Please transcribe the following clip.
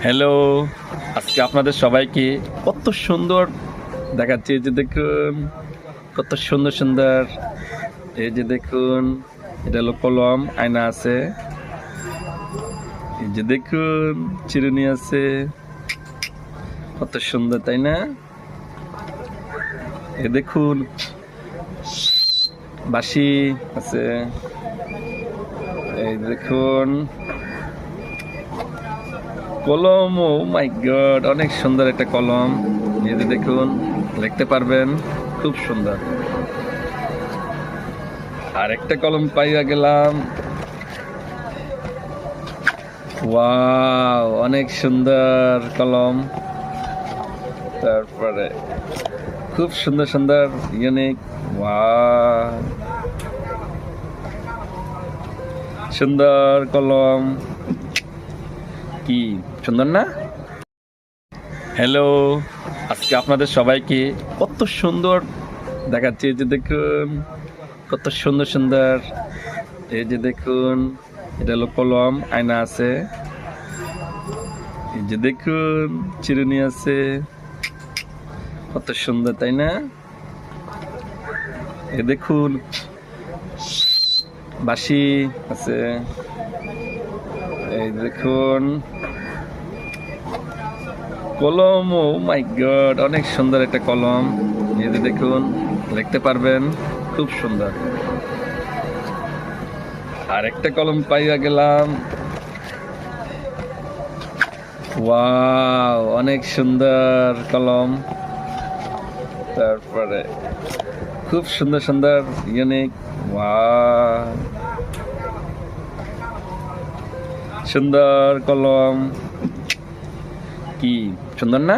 Hello, আজকে আপনাদের সবাইকে কত সুন্দর দেখাচ্ছি। এই যে দেখুন, কত সুন্দর সুন্দর। এই যে দেখুন, এটা হলো কলম, আয়না আছে। এই যে দেখুন, চিরুনি আছে। কত সুন্দর, তাই না? এই দেখুন, বাঁশি আছে। এই দেখুন, কলম। ও মাই গড, অনেক সুন্দর একটা কলম। এই যে দেখুন, লিখতে পারবেন, খুব সুন্দর। আর একটা কলম পাইয়া গেলাম। ওয়াও, অনেক সুন্দর কলম। তারপরে খুব সুন্দর সুন্দর ইউনিক। ওয়াও, সুন্দর কলম। কি সুন্দর না? হ্যালো, আজকে আপনাদের সবাইকে কত সুন্দর দেখাচ্ছি। এই যে দেখুন, কত সুন্দর সুন্দর। এই যে দেখুন, এটা হলো কলম, আয়না আছে। এই যে দেখুন, চিরুনি আছে। কত সুন্দর, তাই না? এই দেখুন, বাঁশি আছে। এই দেখুন, কলম। ও মাই গড, অনেক সুন্দর একটা কলম। এই যে দেখুন, লিখতে পারবেন, খুব সুন্দর। আর একটা কলম পাইয়া গেলাম। ওয়াও, অনেক সুন্দর কলম। তারপরে খুব সুন্দর সুন্দর ইউনিক। ওয়াও, সুন্দর কলম। কি সুন্দর না?